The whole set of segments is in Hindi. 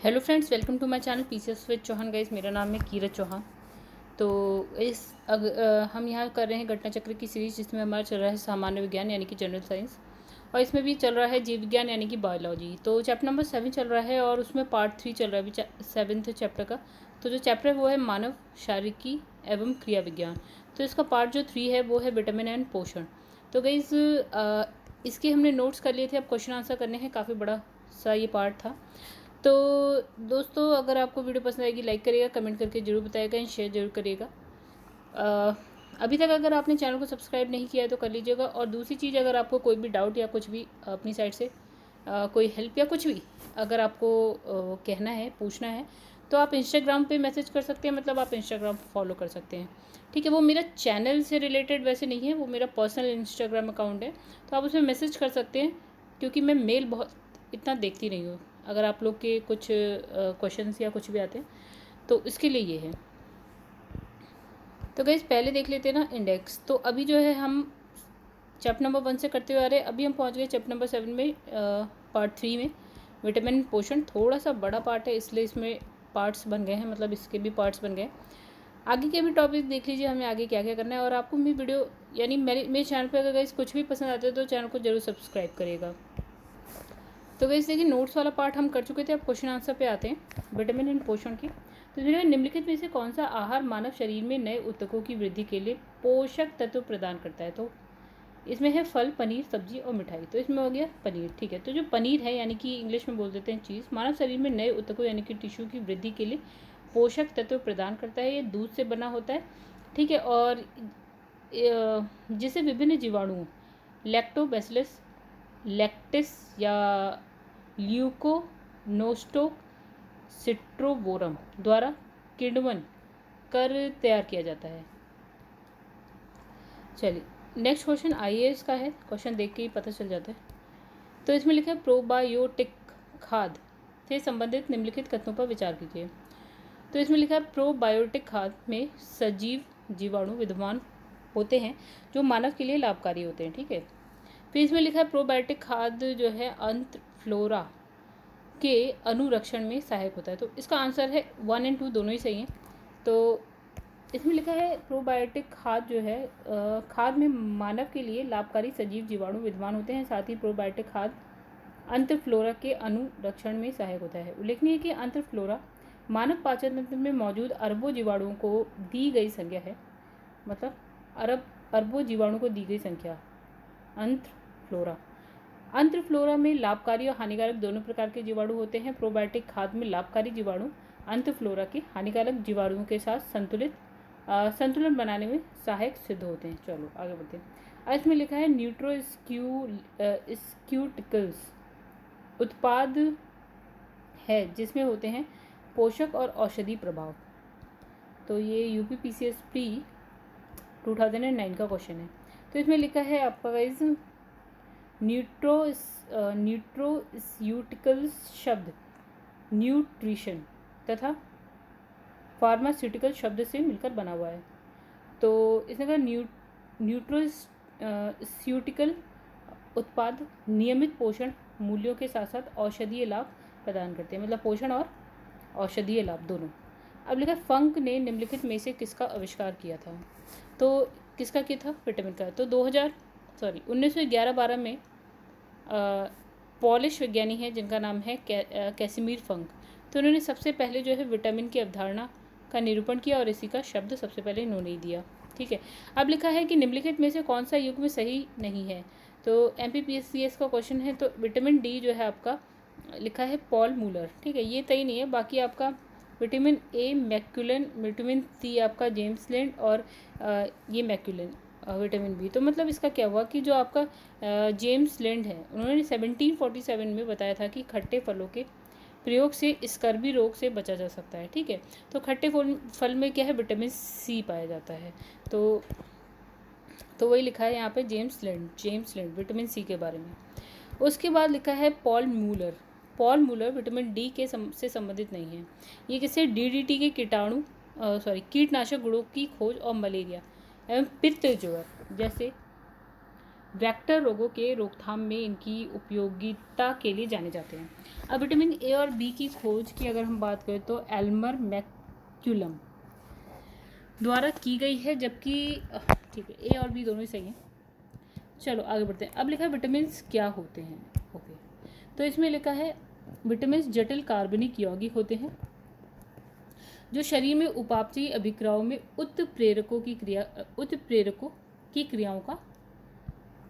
Hello friends, welcome to my channel PCS with Chauhan. Guys, मेरा नाम है कीरत चौहान। तो हम यहाँ कर रहे हैं घटना चक्र की सीरीज, जिसमें हमारा चल रहा है सामान्य विज्ञान यानी कि जनरल साइंस, और इसमें भी चल रहा है जीव विज्ञान यानी कि बायोलॉजी। तो चैप्टर नंबर 7 चल रहा है और उसमें पार्ट 3 चल रहा है अभी 7th चैप्टर का। तो जो चैप्टर है वो है मानव शारीरिकी एवं क्रिया विज्ञान। तो इसका पार्ट जो 3 है वो है विटामिन एंड पोषण। तो गाइस, इसके हमने नोट्स कर लिए थे, अब क्वेश्चन आंसर करने हैं। काफ़ी बड़ा सा ये पार्ट था। तो दोस्तों, अगर आपको वीडियो पसंद आएगी लाइक करिएगा, कमेंट करके जरूर बताइएगा एंड शेयर जरूर करिएगा। अभी तक अगर आपने चैनल को सब्सक्राइब नहीं किया है तो कर लीजिएगा। और दूसरी चीज़, अगर आपको कोई भी डाउट या कुछ भी अपनी साइड से कोई हेल्प या कुछ भी अगर आपको कहना है, पूछना है, तो आप इंस्टाग्राम पे मैसेज कर सकते हैं। मतलब आप इंस्टाग्राम फॉलो कर सकते हैं, ठीक है। वो मेरा चैनल से रिलेटेड वैसे नहीं है, वो मेरा पर्सनल इंस्टाग्राम अकाउंट है, तो आप उसमें मैसेज कर सकते हैं, क्योंकि मैं मेल बहुत इतना देखती नहीं हूँ। अगर आप लोग के कुछ क्वेश्चंस या कुछ भी आते हैं तो इसके लिए ये है। तो गाइस, पहले देख लेते हैं ना इंडेक्स। तो अभी जो है हम चैप्टर नंबर 1 से करते हुए आ रहे हैं। अभी हम पहुंच गए चैप्टर नंबर 7 में, पार्ट 3 में विटामिन पोषण। थोड़ा सा बड़ा पार्ट है, इसलिए इसमें पार्ट्स बन गए हैं, मतलब इसके भी पार्ट्स बन गए। आगे के भी टॉपिक देख लीजिए, हमें आगे क्या क्या करना है। और आपको मेरी वीडियो यानी मेरे चैनल पर अगर गाइस कुछ भी पसंद आता है तो चैनल को जरूर सब्सक्राइब करिएगा। तो गाइस देखिए, नोट्स वाला पार्ट हम कर चुके थे, अब क्वेश्चन आंसर पे आते हैं विटामिन एंड पोषण की। तो देखिए, निम्नलिखित में से कौन सा आहार मानव शरीर में नए ऊतकों की वृद्धि के लिए पोषक तत्व प्रदान करता है? तो इसमें है फल, पनीर, सब्जी और मिठाई। तो इसमें हो गया पनीर, ठीक है। तो जो पनीर है यानी कि इंग्लिश में बोल देते हैं चीज़, मानव शरीर में नए ऊतकों यानी कि टिश्यू की वृद्धि के लिए पोषक तत्व प्रदान करता है। ये दूध से बना होता है, ठीक है। और जिसे विभिन्न जीवाणुओं लैक्टोबैसिलस लैक्टिस या ल्यूकोनोस्टोक सिट्रोबोरम द्वारा किण्वन कर तैयार किया जाता है। चलिए, नेक्स्ट क्वेश्चन आईएएस का है। क्वेश्चन देख के ही पता चल जाता है। तो इसमें लिखा है प्रोबायोटिक खाद्य से संबंधित निम्नलिखित कथनों पर विचार कीजिए। तो इसमें लिखा है प्रोबायोटिक खाद्य में सजीव जीवाणु विद्यमान होते हैं जो मानव के लिए लाभकारी होते हैं, ठीक है। फिर इसमें लिखा है प्रोबायोटिक खाद्य जो है अंत फ्लोरा के अनुरक्षण में सहायक होता है। तो इसका आंसर है 1 और 2 दोनों ही सही हैं। तो इसमें लिखा है प्रोबायोटिक खाद्य जो है खाद्य में मानव के लिए लाभकारी सजीव जीवाणु विद्यमान होते हैं। साथ ही प्रोबायोटिक खाद्य अंतर्फ्लोरा के अनुरक्षण में सहायक होता है। उल्लेखनीय है कि अंतर्फ्लोरा मानव पाचन तंत्र में मौजूद अरबों जीवाणुओं को दी गई संख्या है। मतलब अरबों जीवाणु को दी गई संख्या अंतर्फ्लोरा। अंतर्फ्लोरा में लाभकारी और हानिकारक दोनों प्रकार के जीवाणु होते हैं। प्रोबायोटिक खाद्य में लाभकारी जीवाणु अंतर्फ्लोरा के हानिकारक जीवाणुओं के साथ संतुलन बनाने में सहायक सिद्ध होते हैं। चलो आगे बढ़ते हैं। इसमें लिखा है न्यूट्रोस्क्यूटिकल्स उत्पाद है जिसमें होते हैं पोषक और औषधि प्रभाव। तो ये यूपीपीसीएस प्री 2009 का क्वेश्चन है। तो इसमें लिखा है आपका गाइज न्यूट्रोस्यूटिकल्स शब्द न्यूट्रिशन तथा फार्मास्यूटिकल शब्द से मिलकर बना हुआ है। तो इसमें कहा न्यूट्रोस्यूटिकल उत्पाद नियमित पोषण मूल्यों के साथ साथ औषधीय लाभ प्रदान करते हैं। मतलब पोषण और औषधीय लाभ दोनों। अब लिखा फंक ने निम्नलिखित में से किसका आविष्कार किया था? तो किसका किया था? विटामिन का। तो 1911-12 में पॉलिश विज्ञानी है जिनका नाम है कैसिमिर फंक। तो उन्होंने सबसे पहले जो है विटामिन की अवधारणा का निरूपण किया और इसी का शब्द सबसे पहले इन्होंने ही दिया, ठीक है। अब लिखा है कि निम्नलिखित में से कौन सा युग्म सही नहीं है? तो एमपीपीएससीएस का क्वेश्चन है। तो विटामिन डी जो है आपका लिखा है पॉल मूलर, ठीक है, ये सही नहीं है। बाकी आपका विटामिन ए मैक्यूलन, विटामिन सी आपका जेम्स लैंड, और ये मैक्यूलन विटामिन बी। तो मतलब इसका क्या हुआ कि जो आपका जेम्स लैंड है, उन्होंने 1747 में बताया था कि खट्टे फलों के प्रयोग से स्कर्वी रोग से बचा जा सकता है, ठीक है। तो खट्टे फल में क्या है? विटामिन सी पाया जाता है। तो वही लिखा है यहाँ पे जेम्स लैंड विटामिन सी के बारे में। उसके बाद लिखा है पॉल मूलर विटामिन डी के से संबंधित नहीं है। ये किससे? डीडीटी के कीटनाशक गुणों की खोज और मलेरिया एवं पित्त ज्वर जैसे वेक्टर रोगों के रोकथाम में इनकी उपयोगिता के लिए जाने जाते हैं। अब विटामिन ए और बी की खोज की अगर हम बात करें तो एल्मर मैक्यूलम द्वारा की गई है, जबकि ठीक है ए और बी दोनों ही सही हैं। चलो आगे बढ़ते हैं। अब लिखा है विटामिन क्या होते हैं। ओके, तो इसमें लिखा है विटामिन जटिल कार्बनिक यौगिक होते हैं जो शरीर में उपापचयी अभिक्रियाओं में उत्प्रेरकों की क्रियाओं का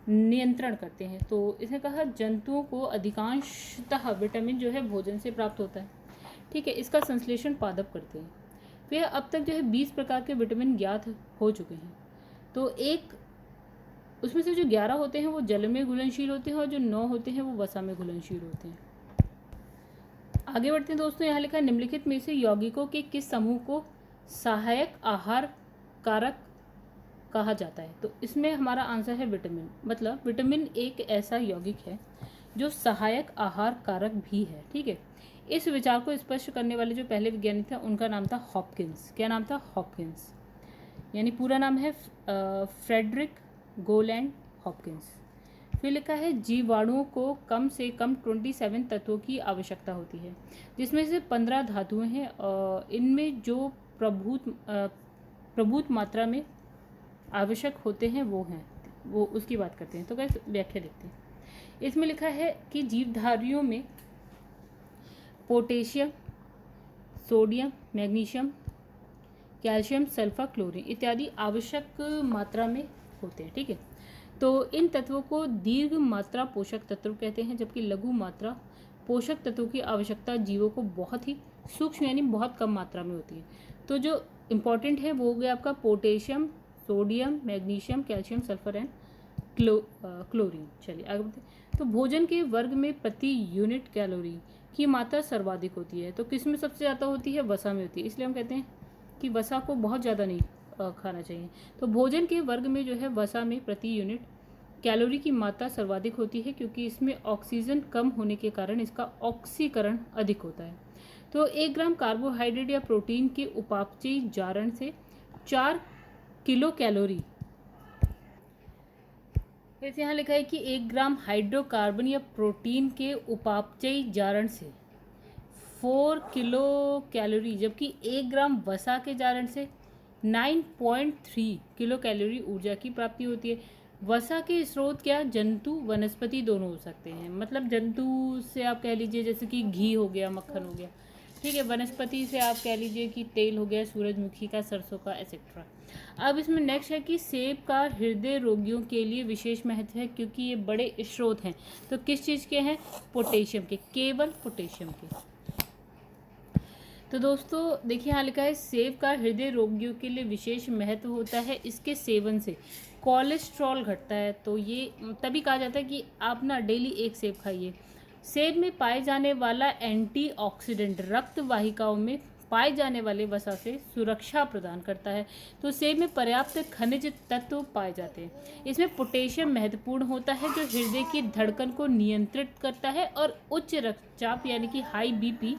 नियंत्रण करते हैं। तो इसने कहा जंतुओं को अधिकांशतः विटामिन जो है भोजन से प्राप्त होता है। ठीक है, इसका संश्लेषण पादप करते हैं। फिर अब तक जो है 20 प्रकार के विटामिन ज्ञात हो चुके हैं। तो एक उसमें से जो 11 होते हैं वो जल में घुलनशील होते हैं और जो 9 होते हैं वो वसा में घुलनशील होते हैं। आगे बढ़ते हैं दोस्तों। यहाँ लिखा है निम्नलिखित में से यौगिकों के किस समूह को सहायक आहार कारक कहा जाता है। तो इसमें हमारा आंसर है विटामिन। मतलब विटामिन एक ऐसा यौगिक है जो सहायक आहार कारक भी है। ठीक है, इस विचार को स्पष्ट करने वाले जो पहले वैज्ञानिक थे उनका नाम था हॉपकिंस। क्या नाम था? हॉपकिंस, यानी पूरा नाम है फ्रेडरिक गोलैंड हॉपकिंस। फिर लिखा है जीवाणुओं को कम से कम 27 तत्वों की आवश्यकता होती है, जिसमें से 15 धातुएं हैं। इनमें जो प्रभुत मात्रा में आवश्यक होते हैं वो उसकी बात करते हैं। तो कैसे व्याख्या देखते हैं। इसमें लिखा है कि जीवधारियों में potassium, sodium, magnesium, calcium, sulphur, chlorine इत्यादि आवश्यक मात्रा में होते हैं। ठीक है, तो इन तत्वों को दीर्घ मात्रा पोषक तत्व कहते हैं, जबकि लघु मात्रा पोषक तत्वों की आवश्यकता जीवों को बहुत ही सूक्ष्म यानी बहुत कम मात्रा में होती है। तो जो इम्पॉर्टेंट है वो हो गया आपका potassium, sodium, magnesium, calcium, sulphur and chlorine. चलिए आगे बढ़ते हैं। तो भोजन के वर्ग में प्रति यूनिट कैलोरी की मात्रा सर्वाधिक होती है। तो किस में सबसे ज़्यादा होती है? वसा में होती है। इसलिए हम कहते हैं कि वसा को बहुत ज़्यादा नहीं खाना चाहिए। तो भोजन के वर्ग में जो है वसा में प्रति यूनिट कैलोरी की मात्रा सर्वाधिक होती है, क्योंकि इसमें ऑक्सीजन कम होने के कारण इसका ऑक्सीकरण अधिक होता है। तो 1 ग्राम कार्बोहाइड्रेट या प्रोटीन के उपापचयी जारण से 4 किलो कैलोरी। वैसे यहाँ लिखा है कि 1 ग्राम हाइड्रोकार्बन या प्रोटीन के उपापचयी जारण से 4 किलो कैलोरी, जबकि 1 ग्राम वसा के जारण से 9.3 किलो कैलोरी ऊर्जा की प्राप्ति होती है। वसा के स्रोत क्या? जंतु, वनस्पति दोनों हो सकते हैं। मतलब जंतु से आप कह लीजिए जैसे कि घी हो गया, मक्खन हो गया। ठीक है, वनस्पति से आप कह लीजिए कि तेल हो गया, सूरजमुखी का, सरसों का, एक्सेट्रा। अब इसमें नेक्स्ट है कि सेब का हृदय रोगियों के लिए विशेष महत्व है, क्योंकि ये बड़े स्रोत हैं। तो किस चीज़ के हैं? पोटेशियम के, केवल पोटेशियम के। तो दोस्तों देखिए यहाँ लिखा है सेब का हृदय रोगियों के लिए विशेष महत्व होता है। इसके सेवन से कोलेस्ट्रॉल घटता है। तो ये तभी कहा जाता है कि आप ना डेली एक सेब खाइए। सेब में पाए जाने वाला एंटीऑक्सीडेंट रक्त वाहिकाओं में पाए जाने वाले वसा से सुरक्षा प्रदान करता है। तो सेब में पर्याप्त खनिज तत्व पाए जाते हैं। इसमें पोटेशियम महत्वपूर्ण होता है, जो हृदय की धड़कन को नियंत्रित करता है और उच्च रक्तचाप यानी कि हाई बीपी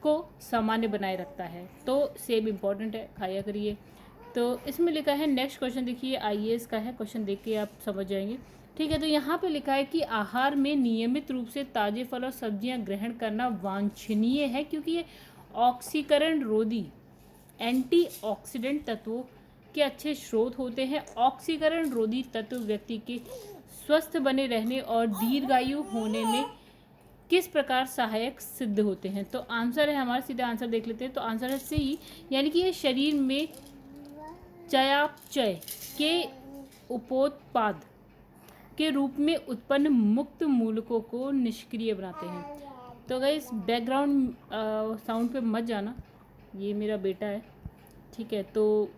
को सामान्य बनाए रखता है। तो सेब इम्पॉर्टेंट है, खाया करिए। तो इसमें लिखा है नेक्स्ट क्वेश्चन देखिए, आईएएस का है, क्वेश्चन देख के आप समझ जाएंगे। ठीक है, तो यहाँ पे लिखा है कि आहार में नियमित रूप से ताजे फल और सब्जियाँ ग्रहण करना वांछनीय है, क्योंकि ये ऑक्सीकरण रोधी एंटीऑक्सीडेंट तत्वों के अच्छे स्रोत होते हैं। ऑक्सीकरण रोधी तत्व व्यक्ति के स्वस्थ बने रहने और दीर्घायु होने में किस प्रकार सहायक सिद्ध होते हैं। तो आंसर है हमारा, सीधा आंसर देख लेते हैं। तो आंसर है सी, यानी कि ये शरीर में चयापचय के उपोत्पाद के रूप में उत्पन्न मुक्त मूलकों को निष्क्रिय बनाते हैं। तो गाइस बैकग्राउंड साउंड पे मत जाना, ये मेरा बेटा है। ठीक है, तो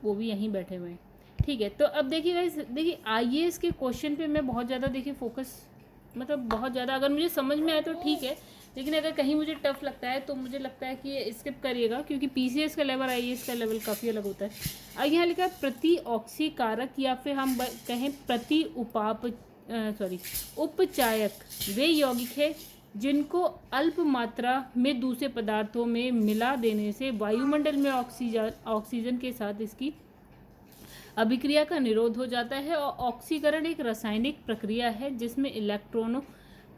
वो भी यहीं बैठे हुए हैं। ठीक है, तो अब देखिए गाइस, देखिए आईएएस के क्वेश्चन पे मैं बहुत ज़्यादा देखिए फोकस, मतलब बहुत ज़्यादा, अगर मुझे समझ में आए तो ठीक है, लेकिन अगर कहीं मुझे टफ लगता है तो मुझे लगता है कि ये स्किप करिएगा, क्योंकि पीसीएस का लेवल आईएएस का लेवल काफ़ी अलग होता है। अब यहाँ लिखा है प्रति ऑक्सीकारक या फिर हम कहें प्रति उपचायक वे यौगिक है जिनको अल्प मात्रा में दूसरे पदार्थों में मिला देने से वायुमंडल में ऑक्सीजन के साथ इसकी अभिक्रिया का निरोध हो जाता है। और ऑक्सीकरण एक रासायनिक प्रक्रिया है जिसमें इलेक्ट्रॉनों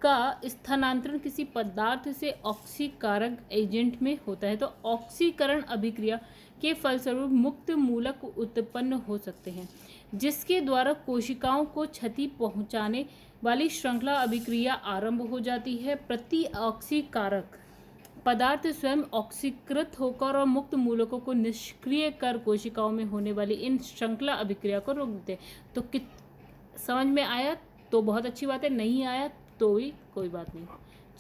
का स्थानांतरण किसी पदार्थ से ऑक्सीकारक एजेंट में होता है। तो ऑक्सीकरण अभिक्रिया के फलस्वरूप मुक्त मूलक उत्पन्न हो सकते हैं, जिसके द्वारा कोशिकाओं को क्षति पहुंचाने वाली श्रृंखला अभिक्रिया आरंभ हो जाती है। प्रति ऑक्सीकारक पदार्थ स्वयं ऑक्सीकृत होकर और मुक्त मूलकों को निष्क्रिय कर कोशिकाओं में होने वाली इन श्रृंखला अभिक्रिया को रोक देते हैं। तो समझ में आया तो बहुत अच्छी बात है, नहीं आया तो भी कोई बात नहीं।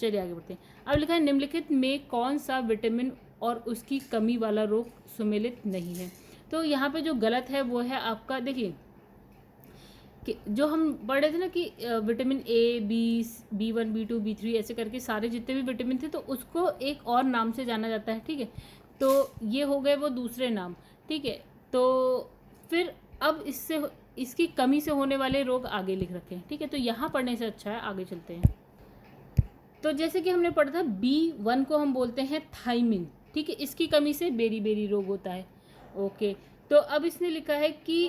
चलिए आगे बढ़ते हैं। अब लिखा है निम्नलिखित में कौन सा विटामिन और उसकी कमी वाला रोग सुमेलित नहीं है। तो यहाँ पे जो गलत है वो है आपका, देखिए कि जो हम पढ़ रहे थे ना कि vitamin A, B1, B2, B3 ऐसे करके सारे जितने भी विटामिन थे तो उसको एक और नाम से जाना जाता है, ठीक है। तो ये हो गए वो दूसरे नाम, ठीक है। तो फिर अब इसकी कमी से होने वाले रोग आगे लिख रखे हैं, ठीक है। तो यहाँ पढ़ने से अच्छा है आगे चलते हैं। तो जैसे कि हमने पढ़ा था B1 को हम बोलते हैं थायमिन, ठीक है। इसकी कमी से बेरी रोग होता है, ओके। तो अब इसने लिखा है कि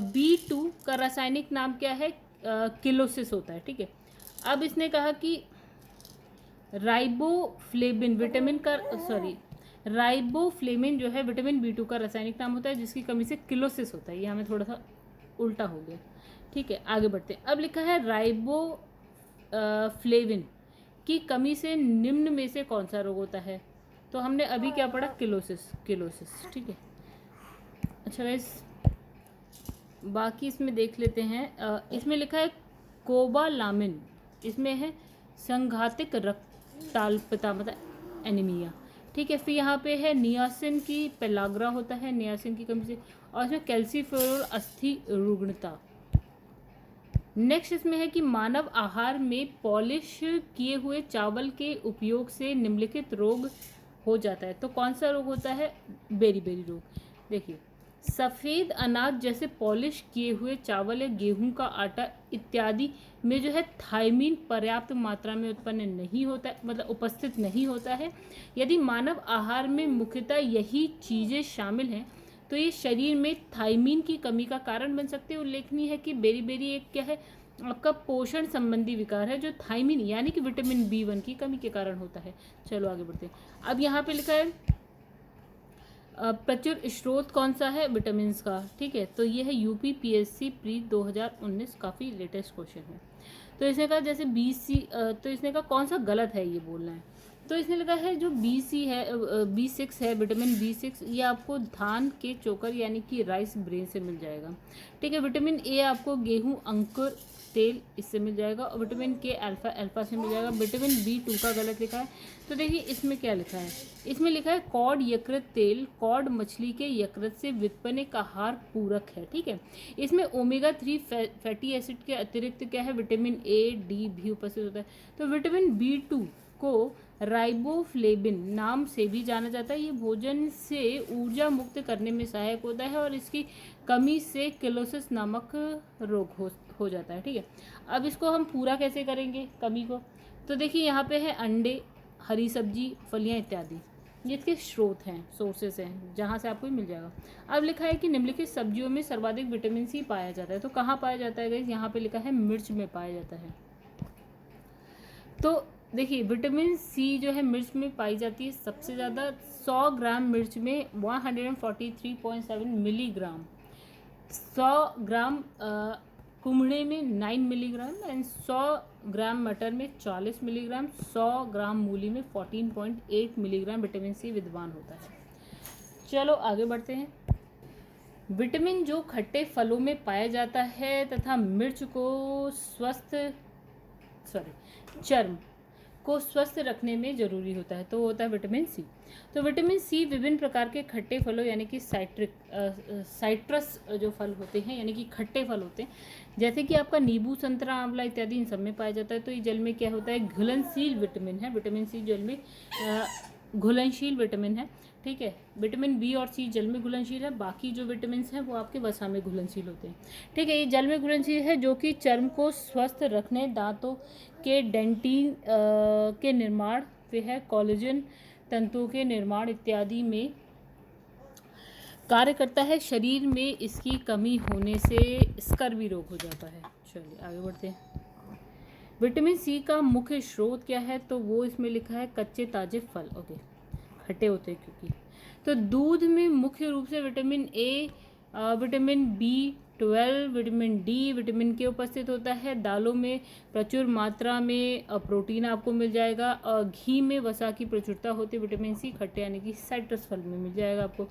B2 का रासायनिक नाम क्या है, किलोसिस होता है, ठीक है। अब इसने कहा कि राइबोफ्लेविन जो है विटामिन B2 का रासायनिक नाम होता है जिसकी कमी से किलोसिस होता है। ये हमें थोड़ा सा उल्टा हो गया, ठीक है। आगे बढ़ते हैं। अब लिखा है राइबोफ्लेविन की कमी से निम्न में से कौन सा रोग होता है। तो हमने अभी क्या पढ़ा, किलोसिस, ठीक है। अच्छा गाइस, बाकी इसमें देख लेते हैं। इसमें लिखा है कोबालामिन, इसमें है संघातिक रक्ताल्पता मतलब एनीमिया, ठीक है। फिर यहाँ पे है नियासिन की पेलाग्रा होता है, नियासिन की कमी से, और इसमें कैल्सीफेरोल अस्थि रुग्णता। नेक्स्ट इसमें है कि मानव आहार में पॉलिश किए हुए चावल के उपयोग से निम्नलिखित रोग हो जाता है। तो कौन सा रोग होता है, बेरी रोग। देखिए, सफ़ेद अनाज जैसे पॉलिश किए हुए चावल या गेहूं का आटा इत्यादि में जो है थायमीन पर्याप्त मात्रा में उत्पन्न नहीं होता है, मतलब उपस्थित नहीं होता है। यदि मानव आहार में मुख्यतः यही चीज़ें शामिल हैं तो ये शरीर में थायमीन की कमी का कारण बन सकते हैं। उल्लेखनीय है कि बेरी एक क्या है, आपका पोषण संबंधी विकार है जो थायमीन यानी कि विटामिन B1 की कमी के कारण होता है। चलो आगे बढ़ते हैं। अब यहाँ पे लिखा है प्रचुर स्रोत कौन सा है विटामिन का, ठीक है। तो ये है UPPSC प्री 2019, काफ़ी लेटेस्ट क्वेश्चन है। तो इसने कहा जैसे तो इसने कहा कौन सा गलत है ये बोलना है। तो इसने लिखा है जो B6 है, विटामिन B6 ये आपको धान के चोकर यानी कि राइस ब्रेन से मिल जाएगा, ठीक है। विटामिन ए आपको गेहूं अंकुर तेल इससे मिल जाएगा, और विटामिन के अल्फा से मिल जाएगा। विटामिन B2 का गलत लिखा है। तो देखिए इसमें क्या लिखा है, इसमें लिखा है कॉड यकृत तेल कॉड मछली के यकृत से व्युत्पन्न एक आहार पूरक है, ठीक है। इसमें ओमेगा 3 फैटी एसिड के अतिरिक्त क्या है, विटामिन A, D भी उपस्थित होता है। तो विटामिन B2 को राइबोफ्लेविन नाम से भी जाना जाता है। ये भोजन से ऊर्जा मुक्त करने में सहायक होता है और इसकी कमी से किलोसिस नामक रोग हो जाता है, ठीक है। अब इसको हम पूरा कैसे करेंगे कमी को, तो देखिए यहाँ पे है अंडे, हरी सब्जी, फलियाँ इत्यादि, ये इसके स्रोत हैं, सोर्सेस हैं जहाँ से आपको मिल जाएगा। अब लिखा है कि निम्नलिखित सब्जियों में सर्वाधिक विटामिन C पाया जाता है। तो कहाँ पाया जाता है गाइस, यहाँ पे लिखा है मिर्च में पाया जाता है। तो देखिए विटामिन C जो है मिर्च में पाई जाती है सबसे ज़्यादा। 100 ग्राम मिर्च में 143.7 मिलीग्राम, 100 ग्राम कुम्हड़े में 9 मिलीग्राम एंड 100 ग्राम मटर में 40 मिलीग्राम, 100 ग्राम मूली में 14.8 मिलीग्राम विटामिन C विद्यमान होता है। चलो आगे बढ़ते हैं। विटामिन जो खट्टे फलों में पाया जाता है तथा मिर्च को चर्म को स्वस्थ रखने में जरूरी होता है, तो होता है विटामिन C। तो विटामिन C विभिन्न प्रकार के खट्टे फलों यानी कि साइट्रस जो फल होते हैं यानी कि खट्टे फल होते हैं, जैसे कि आपका नींबू, संतरा, आंवला इत्यादि, इन सब में पाया जाता है। तो ये जल में क्या होता है, घुलनशील विटामिन है। विटामिन C जल में घुलनशील विटामिन है, ठीक है। विटामिन B और C जल में घुलनशील है, बाकी जो विटामिन हैं वो आपके वसा में घुलनशील होते हैं, ठीक है। ये जल में घुलनशील है जो कि चर्म को स्वस्थ रखने, दांतों के डेंटिन के निर्माण पे है, कोलेजन तंतुओं के निर्माण इत्यादि में कार्य करता है शरीर में इसकी कमी होने से स्कर्वी रोग हो जाता है। चलिए आगे बढ़ते हैं। विटामिन सी का मुख्य स्रोत क्या है, तो वो इसमें लिखा है कच्चे ताजे फल। ओके, खट्टे होते हैं क्योंकि। तो दूध में मुख्य रूप से vitamin A, vitamin B12, vitamin D, vitamin के उपस्थित होता है। दालों में प्रचुर मात्रा में प्रोटीन आपको मिल जाएगा। और घी में वसा की प्रचुरता होती है। विटामिन सी खट्टे यानी कि साइट्रस फल में मिल जाएगा आपको।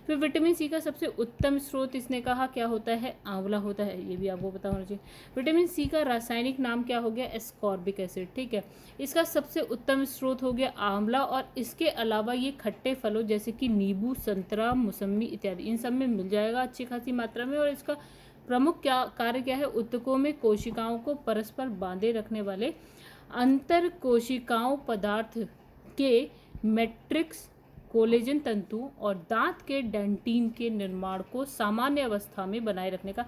फिर विटामिन सी का सबसे उत्तम स्रोत इसने कहा क्या होता है, आंवला होता है। ये भी आपको पता होना चाहिए। विटामिन सी का रासायनिक नाम क्या हो गया, एस्कॉर्बिक एसिड। ठीक है, इसका सबसे उत्तम स्रोत हो गया आंवला। और इसके अलावा ये खट्टे फलों जैसे कि नींबू, संतरा, मौसमी इत्यादि इन सब में मिल जाएगा अच्छी खासी मात्रा में। और इसका प्रमुख कार्य क्या है, ऊतकों में कोशिकाओं को परस्पर बांधे रखने वाले अंतर कोशिकाओं पदार्थ के मैट्रिक्स, कोलेजन तंतु और दांत के डेंटिन के निर्माण को सामान्य अवस्था में बनाए रखने का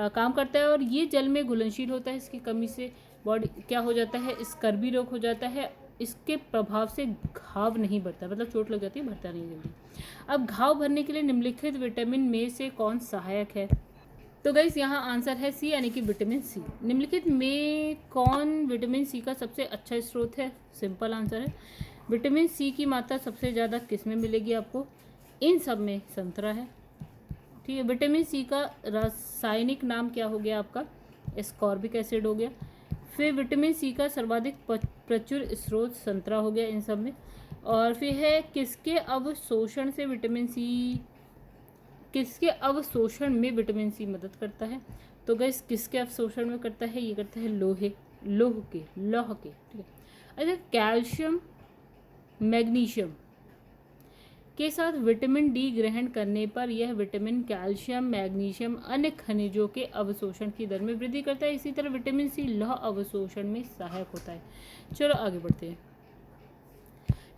काम करता है। और ये जल में घुलनशील होता है। इसकी कमी से बॉडी क्या हो जाता है, स्कर्वी रोग हो जाता है। इसके प्रभाव से घाव नहीं बढ़ता, मतलब चोट लग जाती है, भरता नहीं जल्दी। अब घाव भरने के लिए निम्नलिखित विटामिन में से कौन सहायक है, तो गाइस यहाँ आंसर है सी यानी कि विटामिन सी। निम्नलिखित में कौन विटामिन सी का सबसे अच्छा स्रोत है, सिंपल आंसर है विटामिन सी की मात्रा सबसे ज़्यादा किस में मिलेगी आपको, इन सब में संतरा है। ठीक है, विटामिन सी का रासायनिक नाम क्या हो गया आपका, एस्कॉर्बिक एसिड हो गया। फिर विटामिन सी का सर्वाधिक प्रचुर स्रोत संतरा हो गया इन सब में। और फिर है किसके अवशोषण से विटामिन सी, किसके अवशोषण में विटामिन सी मदद करता है, तो गैस किसके अवशोषण में करता है, ये करता है लौह के। ठीक है, अच्छा कैल्शियम मैग्नीशियम के साथ विटामिन डी ग्रहण करने पर यह विटामिन कैल्शियम, मैग्नीशियम, अन्य खनिजों के अवशोषण की दर में वृद्धि करता है। इसी तरह विटामिन सी लौह अवशोषण में सहायक होता है। चलो आगे बढ़ते हैं।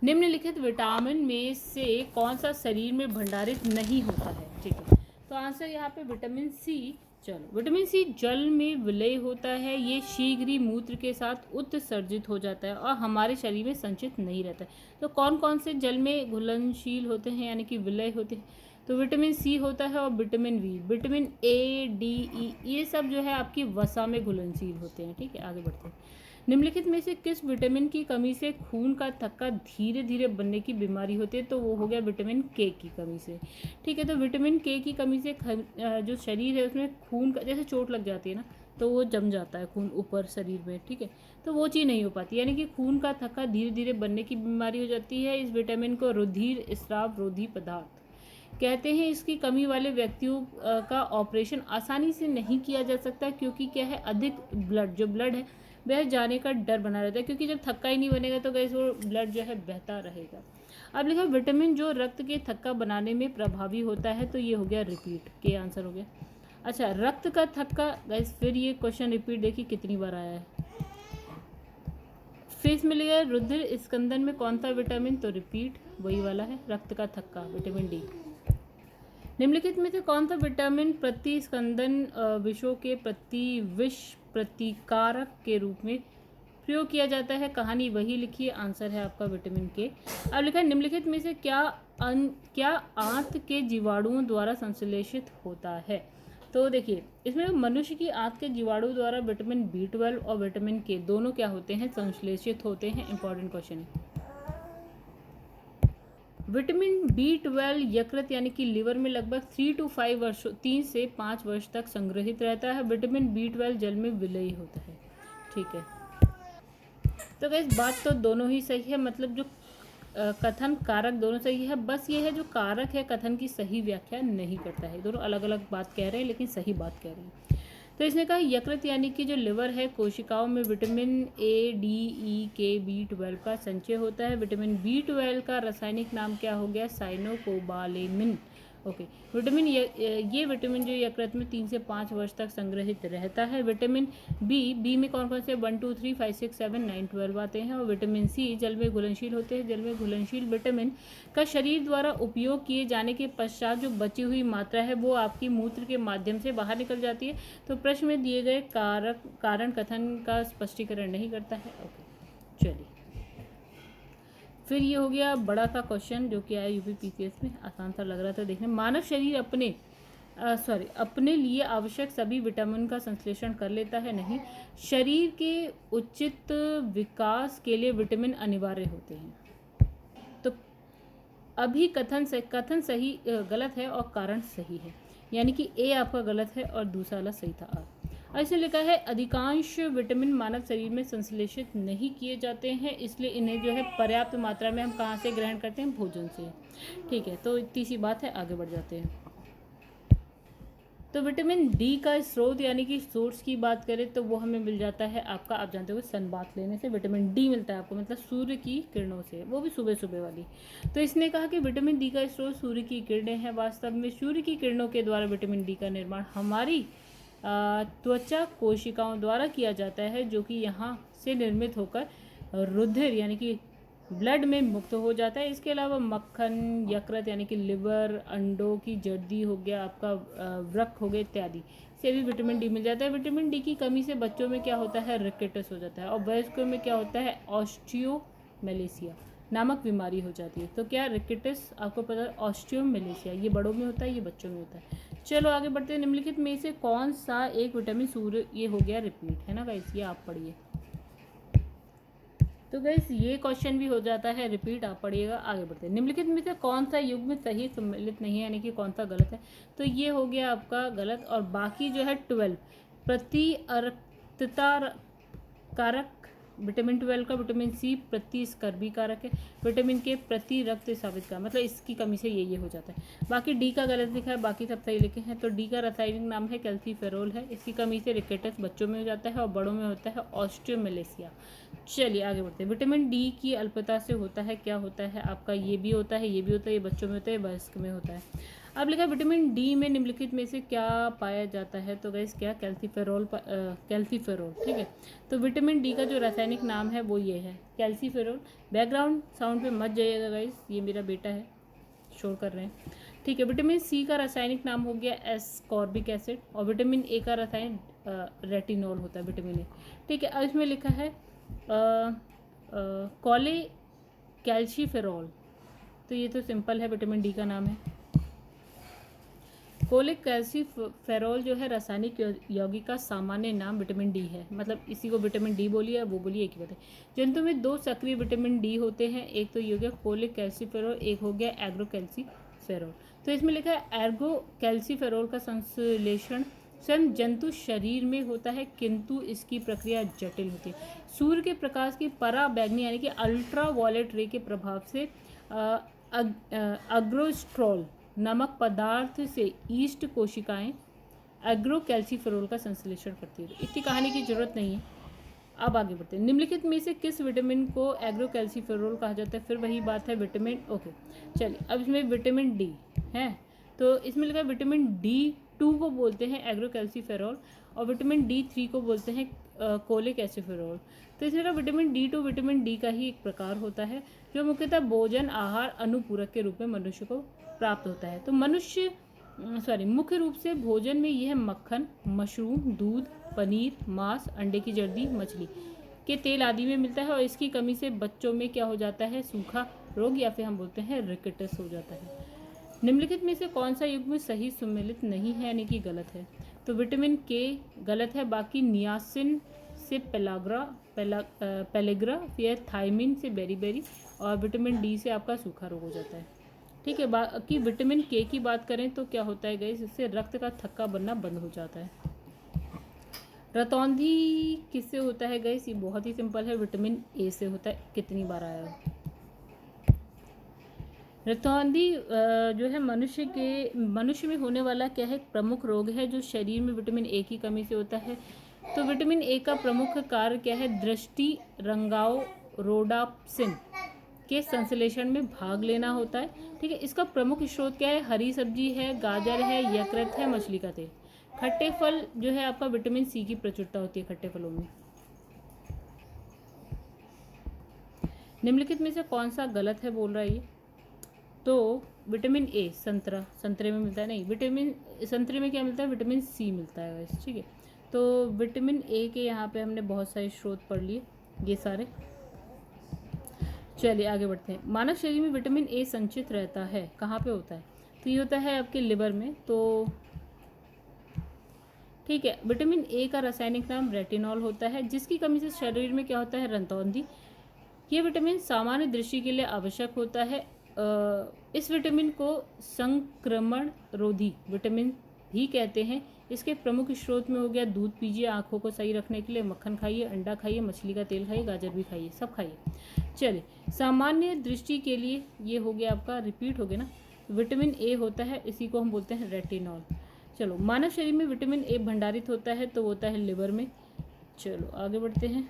निम्नलिखित विटामिन में से कौन सा शरीर में भंडारित नहीं होता है, ठीक है, तो आंसर यहाँ पे विटामिन सी। चलो, विटामिन सी जल में विलय होता है। ये शीघ्र ही मूत्र के साथ उत्सर्जित हो जाता है और हमारे शरीर में संचित नहीं रहता है। तो कौन कौन से जल में घुलनशील होते हैं यानी कि विलय होते हैं, तो विटामिन सी होता है और vitamin B, vitamin A, D, E, ये सब जो है आपकी वसा में घुलनशील होते हैं। ठीक है, आगे बढ़ते हैं। निम्नलिखित में से किस विटामिन की कमी से खून का थक्का धीरे धीरे बनने की बीमारी होती है, तो वो हो गया विटामिन के की कमी से। ठीक है, तो विटामिन के की कमी से जो शरीर है उसमें खून का, जैसे चोट लग जाती है ना तो वो जम जाता है खून ऊपर शरीर में। ठीक है, तो वो चीज़ नहीं हो पाती, यानी कि खून का थक्का धीरे धीरे बनने की बीमारी हो जाती है। इस विटामिन को रुधिर स्राव रोधी पदार्थ कहते हैं। इसकी कमी वाले व्यक्तियों का ऑपरेशन आसानी से नहीं किया जा सकता क्योंकि क्या है, अधिक ब्लड है वह जाने का डर बना रहता है, क्योंकि जब थक्का ही नहीं बनेगा तो गैस वो ब्लड जो है बहता रहेगा। अब लिखा विटामिन जो रक्त के थक्का बनाने में प्रभावी होता है, तो ये हो गया रिपीट के आंसर हो गया। अच्छा, रक्त का थक्का गैस, फिर ये क्वेश्चन रिपीट देखिए कितनी बार आया है। फिर इसमें लिखा है रुधिर स्कंदन में कौन सा विटामिन, तो रिपीट वही वाला है, रक्त का थक्का विटामिन डी। निम्नलिखित में से कौन सा विटामिन प्रतिस्कंदन विषों के प्रति विष प्रतिकारक के रूप में प्रयोग किया जाता है, कहानी वही लिखिए, आंसर है आपका विटामिन के। अब लिखा है निम्नलिखित में से क्या आंत के जीवाणुओं द्वारा संश्लेषित होता है, तो देखिए इसमें मनुष्य की आंत के जीवाणु द्वारा विटामिन B12 और विटामिन के दोनों क्या होते हैं, संश्लेषित होते हैं। इंपॉर्टेंट क्वेश्चन है। विटामिन B12 यकृत यानी कि लीवर में लगभग 3 से 5 वर्ष तक संग्रहित रहता है। विटामिन B12 जल में विलय होता है। ठीक है, तो गाइस बात तो दोनों ही सही है, मतलब जो कथन कारक दोनों सही है, बस ये है जो कारक है कथन की सही व्याख्या नहीं करता है। दोनों अलग अलग बात कह रहे हैं लेकिन सही बात कह रहे हैं। तो इसने कहा यकृत यानी कि जो लिवर है, कोशिकाओं में विटामिन ए, डी, ई, के, B12 का संचय होता है। विटामिन B12 का रासायनिक नाम क्या हो गया, साइनोकोबालेमिन। ओके, विटामिन ये विटामिन जो यकृत में 3 से 5 वर्ष तक संग्रहित रहता है। विटामिन बी में कौन कौन से 1, 2, 3, 5, 6, 7, 9, 12 आते हैं। और विटामिन सी जल में घुलनशील होते हैं। जल में घुलनशील विटामिन का शरीर द्वारा उपयोग किए जाने के पश्चात जो बची हुई मात्रा है वो आपकी मूत्र के माध्यम से बाहर निकल जाती है। तो प्रश्न में दिए गए कारण कथन का स्पष्टीकरण नहीं करता है। ओके, चलिए फिर ये हो गया बड़ा सा क्वेश्चन जो कि आया यूपी पीसीएस में, आसान सा लग रहा था देखने। मानव शरीर अपने लिए आवश्यक सभी विटामिन का संश्लेषण कर लेता है? नहीं। शरीर के उचित विकास के लिए विटामिन अनिवार्य होते हैं। तो अभी कथन सही गलत है और कारण सही है, यानी कि ए आपका गलत है और दूसरा वाला सही था। ऐसे लिखा है अधिकांश विटामिन मानव शरीर में संश्लेषित नहीं किए जाते हैं, इसलिए इन्हें जो है पर्याप्त मात्रा में हम कहाँ से ग्रहण करते हैं? भोजन से। ठीक है, तो इतनी सी बात है, आगे बढ़ जाते हैं। तो विटामिन डी का स्रोत यानी कि सोर्स की बात करें तो वो हमें मिल जाता है आपका, आप जानते हो सन बाथ लेने से विटामिन डी मिलता है आपको, मतलब सूर्य की किरणों से, वो भी सुबह सुबह वाली। तो इसने कहा कि विटामिन डी का स्रोत सूर्य की किरणें हैं। वास्तव में सूर्य की किरणों के द्वारा विटामिन डी का निर्माण हमारी त्वचा कोशिकाओं द्वारा किया जाता है, जो कि यहाँ से निर्मित होकर रुधिर यानी कि ब्लड में मुक्त हो जाता है। इसके अलावा मक्खन, यकृत यानी कि लिवर, अंडों की जर्दी हो गया, आपका वृक्क हो गया इत्यादि से भी विटामिन डी मिल जाता है। विटामिन डी की कमी से बच्चों में क्या होता है? रिकेटस हो जाता है, और वयस्कों में क्या होता है? ऑस्टियोमेलेसिया नामक बीमारी हो जाती है। तो क्या रिकेटस आपको पता है? ऑस्टियोमेलेसिया ये बड़ों में होता है, ये बच्चों में होता है। चलो आगे बढ़ते हैं। निम्नलिखित में से कौन सा एक विटामिन सूर्य, ये हो गया रिपीट है ना गाइस, ये आप पढ़िए। तो गाइस ये क्वेश्चन भी हो जाता है रिपीट, आप पढ़िएगा। आगे बढ़ते हैं। निम्नलिखित में से कौन सा युग्म सही सम्मिलित नहीं है, यानी कि कौन सा गलत है? तो ये हो गया आपका गलत, और बाकी जो है 12 प्रति अरक्तता कारक, विटामिन 12 का विटामिन सी प्रति स्कर्वी कारक है, विटामिन के प्रति रक्त स्रावित का, मतलब इसकी कमी से ये हो जाता है। बाकी डी का गलत लिखा है, बाकी सब सही लिखे हैं। तो डी का रासायनिक नाम है कैल्सीफेरोल है, इसकी कमी से रिकेटस बच्चों में हो जाता है और बड़ों में होता है ऑस्टियोमेलेसिया। चलिए आगे बढ़ते हैं। विटामिन डी की अल्पता से होता है, क्या होता है आपका? ये भी होता है, ये भी होता है, ये बच्चों में होता है, वयस्क में होता है। अब लिखा विटामिन डी में निम्नलिखित में से क्या पाया जाता है? तो गाइस क्या? Calciferol, calciferol. ठीक है, तो विटामिन डी का जो रासायनिक नाम है वो ये है कैल्सीफेरोल। बैकग्राउंड साउंड पे मत जाइएगा गाइस, ये मेरा बेटा है, शोर कर रहे हैं। ठीक है, विटामिन सी का रासायनिक नाम हो गया एस्कॉर्बिक एसिड, और विटामिन ए का रासायन रेटिनॉल होता है, विटामिन ए। ठीक है, अब इसमें लिखा है कॉले कैल्सीफेरोल, तो ये तो सिंपल है, विटामिन डी का नाम है। कोलिक कैल्सीफेरोल जो है रासायनिक यौगिक का सामान्य नाम विटामिन डी है, मतलब इसी को विटामिन डी बोलिए, वो बोलिए, एक ही बात है। जंतु में 2 सक्रिय विटामिन डी होते हैं, एक तो ये हो गया कोलिक कैल्सीफेरोल, एक हो गया एग्रो कैल्सीफेरोल। तो इसमें लिखा है एर्गो कैल्सीफेरोल का संश्लेषण स्वयं जंतु शरीर में होता है, किंतु इसकी प्रक्रिया जटिल होती है। सूर्य के प्रकाश की पराबैंगनी यानी कि अल्ट्रा वायलेट रे के प्रभाव से अग्रोस्ट्रोल नामक पदार्थ से ईस्ट कोशिकाएं एग्रो कैल्सीफेरोल का संश्लेषण करती है। इतनी कहानी की जरूरत नहीं है, अब आगे बढ़ते हैं। निम्नलिखित में से किस विटामिन को एग्रो कैल्सीफेरोल कहा जाता है? फिर वही बात है, विटामिन, ओके। चलिए अब इसमें विटामिन डी है, तो इसमें लिखा है विटामिन D2 को बोलते हैं एग्रो कैल्सीफेरोल, और विटामिन D3 को बोलते हैं कोलिक कैल्सीफेरोल। तो इसमें विटामिन D2 विटामिन डी का ही एक प्रकार होता है, जो मुख्यतः भोजन आहार अनुपूरक के रूप में मनुष्य को प्राप्त होता है। तो मुख्य रूप से भोजन में यह मक्खन, मशरूम, दूध, पनीर, मांस, अंडे की जर्दी, मछली के तेल आदि में मिलता है, और इसकी कमी से बच्चों में क्या हो जाता है? सूखा रोग, या फिर हम बोलते हैं रिकेटस हो जाता है। निम्नलिखित में से कौन सा युग्म सही सम्मिलित नहीं है, यानी कि गलत है? तो विटामिन के गलत है, बाकी नियासिन से पेलेग्रा, फिर थायमिन से बेरीबेरी, और विटामिन डी से आपका सूखा रोग हो जाता है। ठीक है, बाकी विटामिन के की बात करें तो क्या होता है गाइस? इससे रक्त का थक्का बनना बंद हो जाता है। रतौंधी किससे होता है गाइस? ये बहुत ही सिंपल है, विटामिन ए से होता है। कितनी बार आया है रतौंधी? जो है मनुष्य में होने वाला क्या है? प्रमुख रोग है जो शरीर में विटामिन ए की कमी से होता है। तो विटामिन ए का प्रमुख कार्य क्या है? दृष्टि रंगाओ रोडाप्सिन के संश्लेषण में भाग लेना होता है। ठीक है, इसका प्रमुख स्रोत क्या है? हरी सब्जी है, गाजर है, यकृत है, मछली का तेल। खट्टे फल जो है आपका विटामिन सी की प्रचुरता होती है खट्टे फलों में। निम्नलिखित में से कौन सा गलत है बोल रहा है ये? तो विटामिन ए संतरे में मिलता है, नहीं, विटामिन संतरे में क्या मिलता है? विटामिन सी मिलता है वैसे। ठीक है, तो विटामिन ए के यहाँ पे हमने बहुत सारे स्रोत पढ़ लिए, ये सारे। चलिए आगे बढ़ते हैं। मानव शरीर में विटामिन ए संचित रहता है, कहाँ पे होता है? तो ये होता है आपके लिवर में। तो ठीक है, विटामिन ए का रासायनिक नाम रेटिनॉल होता है, जिसकी कमी से शरीर में क्या होता है? रतौंधी। ये विटामिन सामान्य दृष्टि के लिए आवश्यक होता है। इस विटामिन को संक्रमण रोधी विटामिन भी कहते हैं। इसके प्रमुख स्रोत में हो गया दूध पीजिए, आँखों को सही रखने के लिए मक्खन खाइए, अंडा खाइए, मछली का तेल खाइए, गाजर भी खाइए, सब खाइए। चलिए, सामान्य दृष्टि के लिए ये हो गया आपका, रिपीट हो गया ना। विटामिन ए होता है, इसी को हम बोलते हैं रेटिनॉल। चलो, मानव शरीर में विटामिन ए भंडारित होता है तो होता है लिवर में। चलो आगे बढ़ते हैं।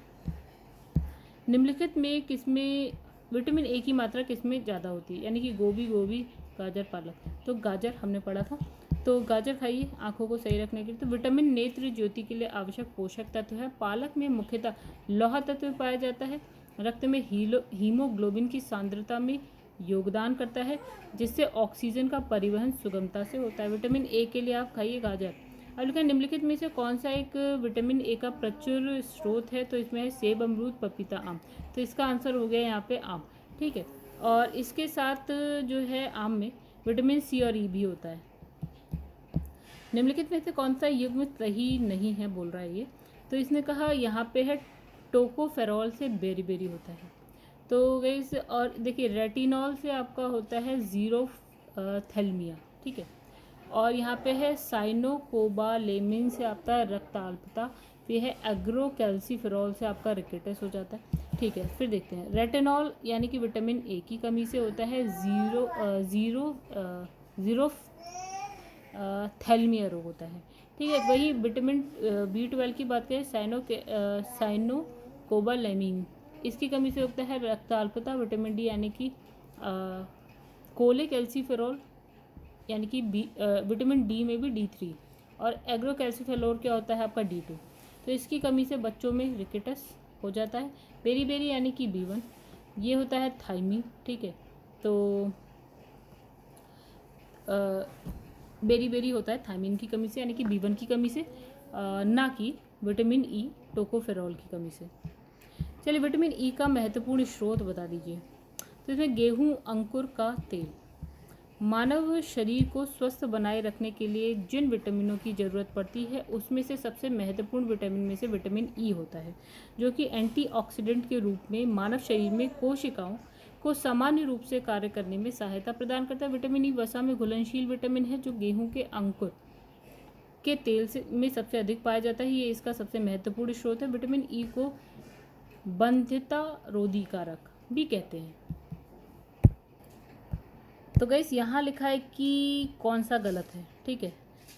निम्नलिखित में किसमें विटामिन ए की मात्रा किसमें ज़्यादा होती है? यानी कि गोभी, गाजर, पालक। तो गाजर हमने पढ़ा था, तो गाजर खाइए आँखों को सही रखने के लिए। तो विटामिन नेत्र ज्योति के लिए आवश्यक पोषक तत्व है। पालक में मुख्यतः लौह तत्व पाया जाता है। रक्त में हीमोग्लोबिन की सांद्रता में योगदान करता है, जिससे ऑक्सीजन का परिवहन सुगमता से होता है। विटामिन ए के लिए आप खाइए गाजर। अब लिखा निम्नलिखित में से कौन सा एक विटामिन ए का प्रचुर स्रोत है? तो इसमें है सेब, अमरूद, पपीता, आम। तो इसका आंसर हो गया यहाँ पे आम। ठीक है, और इसके साथ जो है आम में विटामिन सी और ई भी होता है। निम्नलिखित में से कौन सा युग्म सही नहीं है बोल रहा है ये? तो इसने कहा यहाँ पे है टोकोफेरॉल से बेरी होता है। तो गाइस, और देखिए रेटिनॉल से आपका होता है जीरोथैल्मिया। ठीक है, और यहाँ पे है साइनोकोबालेमिन से आपका रक्ताल्पता। फिर है एग्रोकैल्सीफेरॉल से आपका रिकेटस हो जाता है। ठीक है, फिर देखते हैं। रेटिनॉल यानी कि विटामिन ए की कमी से होता है जीरो थैल्मिया रोग होता है। ठीक है, वही विटामिन B12 की बात करें, साइनोकोबालेमिन, इसकी कमी से होता है रक्ताल्पता। विटामिन डी यानी कि कोलेकैल्सीफेरॉल यानी कि विटामिन डी में भी D3, और एग्रोकैल्सीफेरॉल क्या होता है आपका D2। तो इसकी कमी से बच्चों में रिकेटस हो जाता है। बेरी यानी कि B1, ये होता है थाइमिन। ठीक है, तो बेरी होता है थाइमिन की कमी से, यानी कि B1 की कमी से, ना कि विटामिन ई टोकोफेरॉल की कमी से। चलिए, विटामिन ई का महत्वपूर्ण स्रोत बता दीजिए। तो इसमें गेहूँ अंकुर का तेल। मानव शरीर को स्वस्थ बनाए रखने के लिए जिन विटामिनों की ज़रूरत पड़ती है, उसमें से सबसे महत्वपूर्ण विटामिन में से विटामिन ई होता है, जो कि एंटीऑक्सीडेंट के रूप में मानव शरीर में कोशिकाओं को सामान्य रूप से कार्य करने में सहायता प्रदान करता है। विटामिन ई वसा में घुलनशील विटामिन है, जो गेहूं के अंकुर के तेल से में सबसे अधिक पाया जाता है। ये इसका सबसे महत्वपूर्ण स्रोत है। विटामिन ई को बंध्यता रोधी कारक भी कहते हैं। तो गाइस, यहाँ लिखा है कि कौन सा गलत है। ठीक है,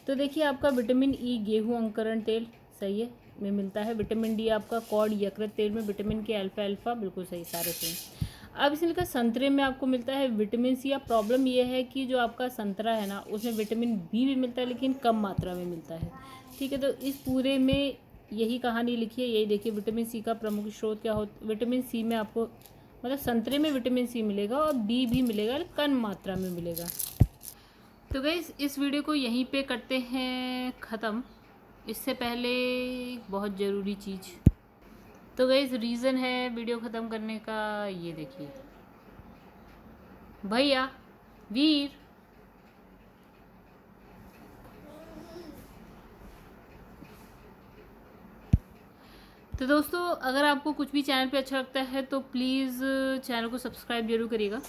तो देखिए आपका विटामिन ई गेहूं अंकुरण तेल सही है में मिलता है। विटामिन डी आपका कॉड यकृत तेल में, विटामिन के अल्फा बिल्कुल सही, सारे सही। अब इसमें लिखा संतरे में आपको मिलता है विटामिन सी। अब प्रॉब्लम ये है कि जो आपका संतरा है ना, उसमें विटामिन बी भी मिलता है, लेकिन कम मात्रा में मिलता है। ठीक है, तो इस पूरे में यही कहानी लिखी है। यही देखिए, विटामिन सी का प्रमुख स्रोत क्या हो, विटामिन सी में आपको मतलब संतरे में विटामिन सी मिलेगा और बी भी मिलेगा, कम मात्रा में मिलेगा। तो गाइस, इस वीडियो को यहीं पे करते हैं ख़त्म। इससे पहले बहुत ज़रूरी चीज़, तो गाइस रीज़न है वीडियो ख़त्म करने का, ये देखिए भैया वीर। तो दोस्तों, अगर आपको कुछ भी चैनल पे अच्छा लगता है तो प्लीज़ चैनल को सब्सक्राइब जरूर करिएगा।